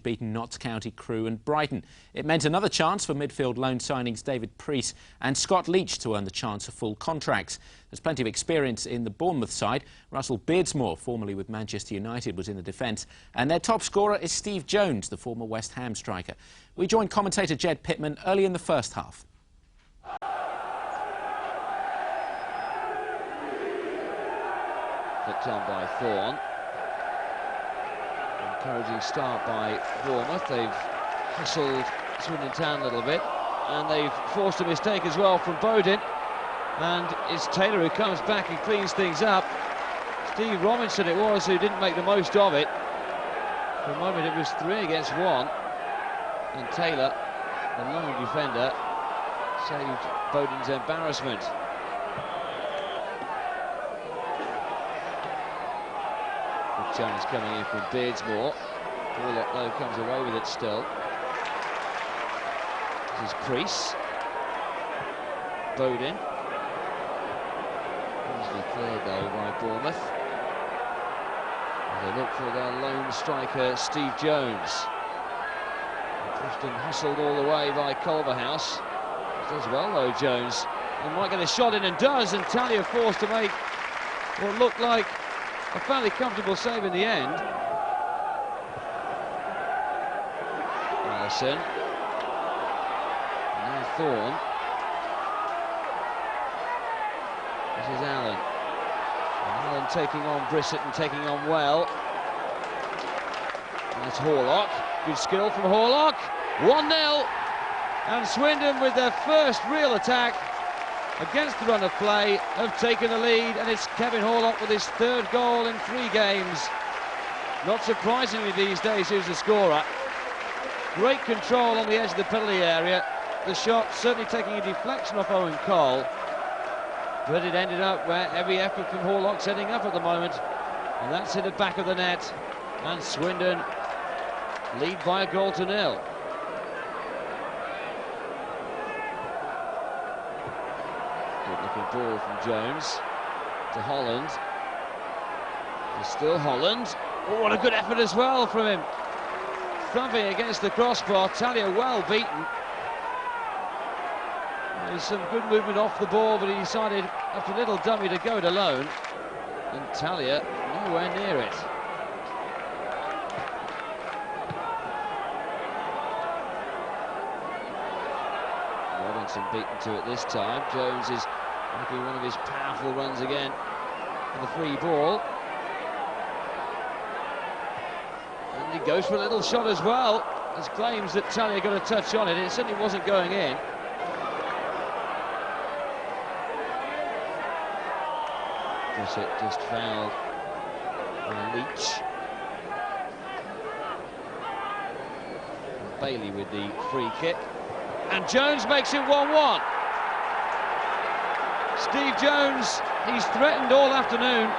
beaten Notts County, Crewe and Brighton. It meant another chance for midfield loan signings David Preece and Scott Leach to earn the chance of full contracts. There's plenty of experience in the Bournemouth side. Russell Beardsmore, formerly with Manchester United, was in the defence. And their top scorer is Steve Jones, the former West Ham striker. We joined commentator Jed Pittman early in the first half. Flicked on by Thorne. Encouraging start by Bournemouth. They've hustled Swindon Town a little bit, and they've forced a mistake as well from Bowden. And it's Taylor who comes back and cleans things up. Steve Robinson it was who didn't make the most of it. For a moment it was 3 against 1, and Taylor, the lone defender, saved Bowden's embarrassment. Jones coming in from Beardsmore. Warlock though comes away with it still. This is Preece. Bowden. Easily cleared though by Bournemouth. They look for their lone striker Steve Jones. Pushed and hustled all the way by Culverhouse. Does well though Jones. He might get a shot in and does, and Talia forced to make what looked like a fairly comfortable save in the end. Allison. Now Thorne. This is Allen. And Allen taking on Brissett and taking on well. That's Horlock. Good skill from Horlock. 1-0. And Swindon, with their first real attack against the run of play, have taken the lead, and it's Kevin Horlock with his 3rd goal in 3 games. Not surprisingly these days, who's the scorer. Great control on the edge of the penalty area. The shot certainly taking a deflection off Owen Cole, but it ended up where every effort from Horlock's heading up at the moment, and that's in the back of the net, and Swindon lead by a goal to 0. Good-looking ball from Jones to Holland. It's still Holland. Oh, what a good effort as well from him. Thumping against the crossbar. Talia well beaten. There's some good movement off the ball, but he decided after a little dummy to go it alone. And Talia nowhere near it. Robinson beaten to it this time. Jones is making one of his powerful runs again for the free ball. And he goes for a little shot as well. There's claims that Talia got a touch on it. It certainly wasn't going in. Brissett just fouled by Leach. And Bailey with the free kick. And Jones makes it 1-1. Steve Jones, he's threatened all afternoon.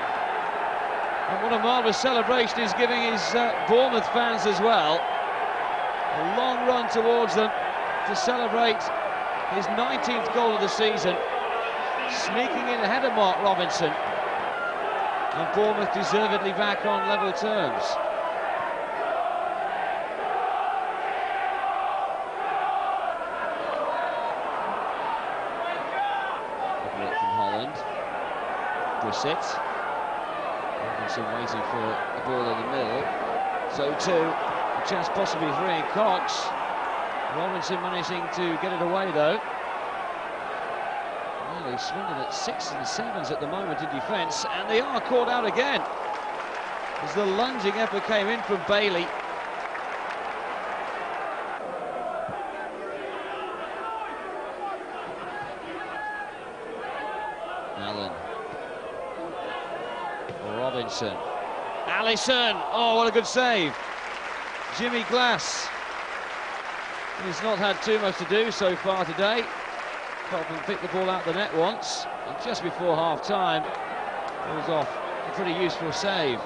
And what a marvellous celebration he's giving his Bournemouth fans as well. A long run towards them to celebrate his 19th goal of the season. Sneaking in ahead of Mark Robinson. And Bournemouth deservedly back on level terms. Brissett. Robinson waiting for the ball in the middle. So too, a chance possibly freeing Cox. Robinson managing to get it away though. Well, they've Swindon at 6s and 7s at the moment in defence, and they are caught out again as the lunging effort came in from Bailey. Allen. Robinson. Allison. Oh, what a good save. Jimmy Glass. He's not had too much to do so far today, apart from pick the ball out the net once. And just before half-time, it was off a pretty useful save.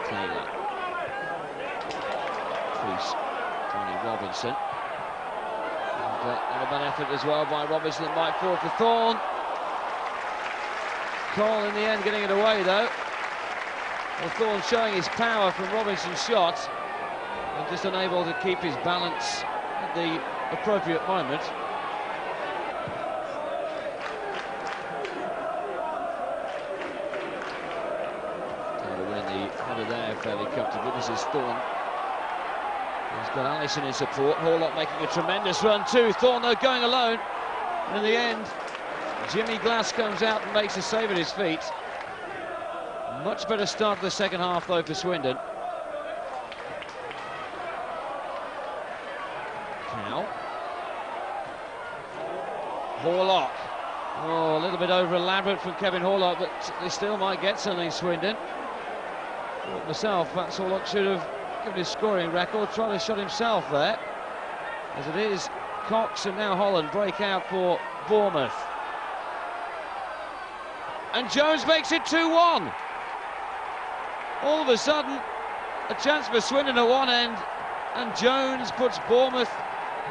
Taylor. Johnny Robinson. Not a bad effort as well by Robinson. It might fall for Thorne. Cole in the end getting it away though. Well, Thorne showing his power from Robinson's shot and just unable to keep his balance at the appropriate moment. The header there fairly comfortable. This is Thorne. He's got Allison in support. Horlock making a tremendous run too. Thorne though going alone. And in the end, Jimmy Glass comes out and makes a save at his feet. Much better start to the second half though for Swindon. Now, Horlock. Oh, a little bit over elaborate from Kevin Horlock, but they still might get something, Swindon. Thought myself, perhaps Horlock should have given his scoring record, trying to shot himself there. As it is, Cox and now Holland break out for Bournemouth. And Jones makes it 2-1. All of a sudden, a chance for Swindon at one end, and Jones puts Bournemouth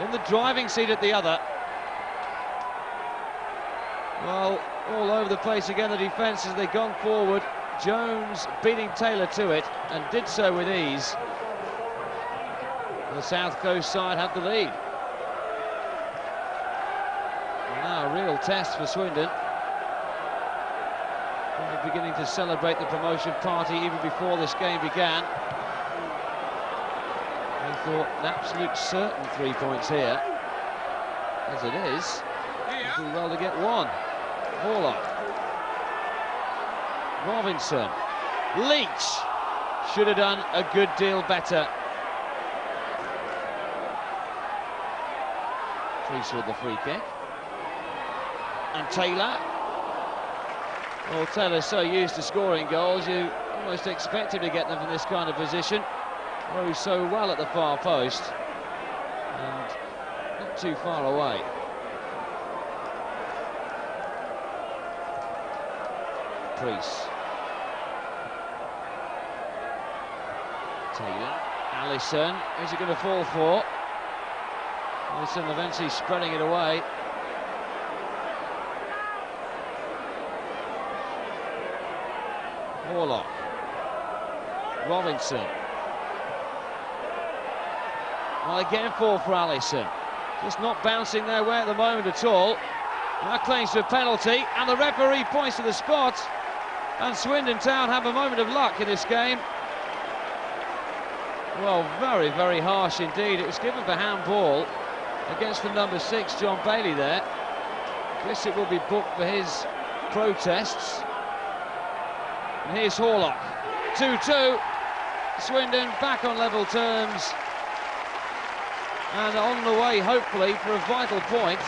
in the driving seat at the other. Well, all over the place again, the defence as they've gone forward. Jones beating Taylor to it, and did so with ease. The South Coast side had the lead. And now a real test for Swindon. They're beginning to celebrate the promotion party even before this game began. They thought an absolute certain 3 points here. As it is, they do well to get one. Horlock. Robinson. Leach should have done a good deal better. Priest with the free kick. And Taylor. Well, Taylor's so used to scoring goals, you almost expect him to get them from this kind of position. Rose so well at the far post. And not too far away. Priest. Taylor. Allison. Who's it going to fall for? Allison eventually spreading it away. Horlock. Robinson. Well, again, fall for Allison. Just not bouncing their way at the moment at all. Now claims for a penalty, and the referee points to the spot. And Swindon Town have a moment of luck in this game. Well, very, very harsh indeed. It was given for handball against the number 6, John Bailey there. Bissett will be booked for his protests. And here's Horlock. 2-2. Swindon back on level terms. And on the way, hopefully, for a vital point.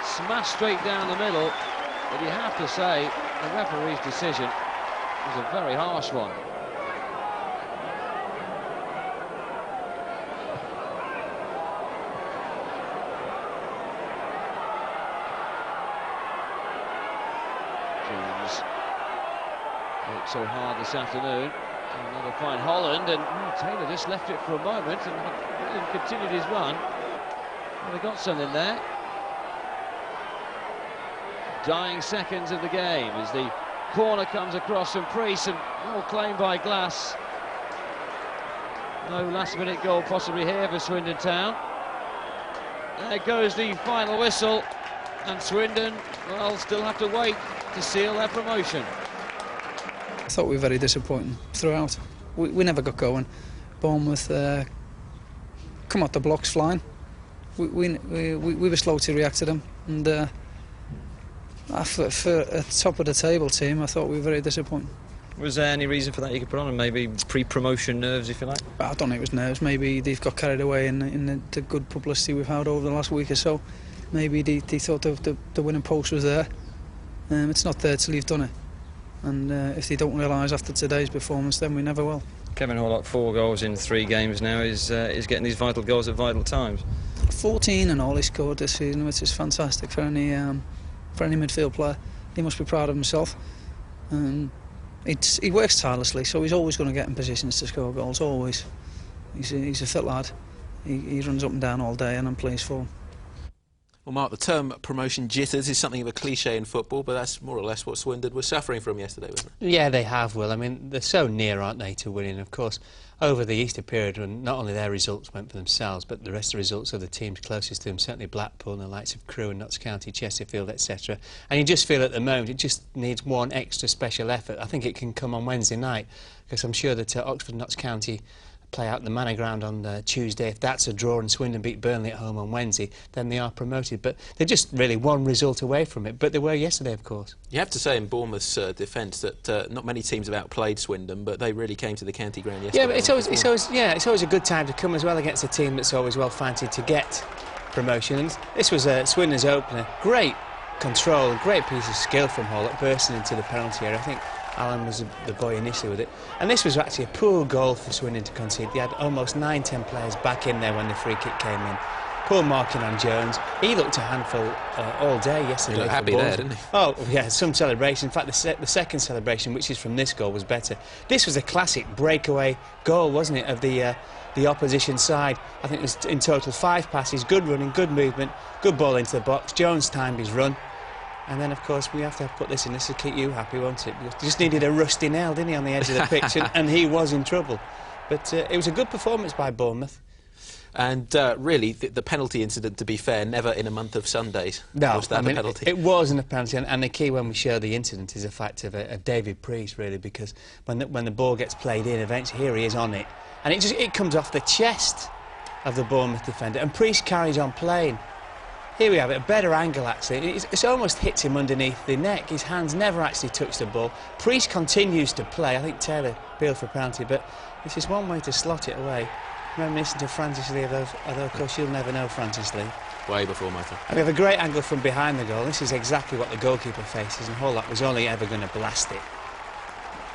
Smashed straight down the middle. But you have to say, the referee's decision was a very harsh one. Jones worked so hard this afternoon. Another fine Holland, and Taylor just left it for a moment and continued his run. Well, they got something there. Dying seconds of the game as the corner comes across from Priest, and well claimed by Glass. No last-minute goal possibly here for Swindon Town. There goes the final whistle, and Swindon, well, still have to wait to seal their promotion. I thought we were very disappointing throughout. We never got going. Bournemouth come out the blocks flying. We were slow to react to them, and for a top of the table team, I thought we were very disappointing. Was there any reason for that you could put on, and maybe pre-promotion nerves, if you like? I don't think it was nerves. Maybe they've got carried away in the good publicity we've had over the last week or so. Maybe they thought the winning post was there. It's not there till you've done it. And if they don't realise after today's performance, then we never will. Kevin Horlock, 4 goals in 3 games now, is getting these vital goals at vital times. 14 and all he scored this season, which is fantastic for any midfield player. He must be proud of himself. He works tirelessly, so he's always going to get in positions to score goals, always. He's a fit lad. he runs up and down all day and then plays for him. Well, Mark, the term promotion jitters is something of a cliche in football, but that's more or less what Swindon were suffering from yesterday, wasn't it? Yeah, they have, Will. I mean, they're so near, aren't they, to winning. Of course, over the Easter period, when not only their results went for themselves, but the rest of the results of the teams closest to them, certainly Blackpool and the likes of Crewe and Notts County, Chesterfield, etc. And you just feel at the moment it just needs one extra special effort. I think it can come on Wednesday night, because I'm sure that Oxford and Notts County play out the Manor Ground on Tuesday. If that's a draw and Swindon beat Burnley at home on Wednesday, then they are promoted. But they're just really one result away from it. But they were yesterday, of course. You have to say in Bournemouth's defence that not many teams have outplayed Swindon, but they really came to the county ground yesterday. Yeah, but it's always a good time to come as well against a team that's always well fancied to get promotion. And this was Swindon's opener. Great control, great piece of skill from Hall at bursting into the penalty area. I think Alan was the boy initially with it. And this was actually a poor goal for Swindon to concede. They had almost 9-10 players back in there when the free kick came in. Poor marking on Jones. He looked a handful all day yesterday. He looked happy there, didn't he? Oh, yeah, some celebration. In fact, the second celebration, which is from this goal, was better. This was a classic breakaway goal, wasn't it, of the opposition side. I think it was in total 5 passes, good running, good movement, good ball into the box. Jones timed his run. And then, of course, we have to put this in. This will keep you happy, won't it? Because he just needed a rusty nail, didn't he, on the edge of the pitch, and he was in trouble. But it was a good performance by Bournemouth. And really, the penalty incident, to be fair, never in a month of Sundays. No, was that a penalty? It wasn't a penalty, and the key when we show the incident is the fact of David Priest, really, because when the ball gets played in, eventually here he is on it, and it comes off the chest of the Bournemouth defender, and Priest carries on playing. Here we have it, a better angle actually. It almost hits him underneath the neck. His hands never actually touch the ball. Priest continues to play. I think Taylor appealed for a penalty, but this is one way to slot it away. Reminiscent of Francis Lee, although of course you'll never know Francis Lee. Way before my time. And we have a great angle from behind the goal. This is exactly what the goalkeeper faces, and Horlock was only ever going to blast it.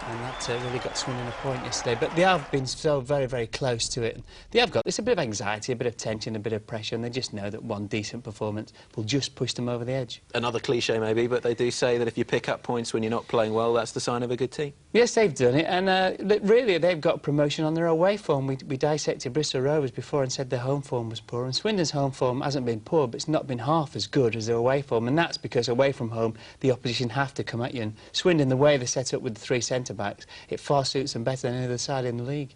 And that really got Swindon a point yesterday. But they have been so very, very close to it. They have got, it's a bit of anxiety, a bit of tension, a bit of pressure, and they just know that one decent performance will just push them over the edge. Another cliche maybe, but they do say that if you pick up points when you're not playing well, that's the sign of a good team. Yes, they've done it, and really they've got promotion on their away form. We dissected Bristol Rovers before and said their home form was poor, and Swindon's home form hasn't been poor, but it's not been half as good as their away form, and that's because away from home the opposition have to come at you, and Swindon, the way they're set up with the 3 centre-backs, it far suits them better than any other side in the league.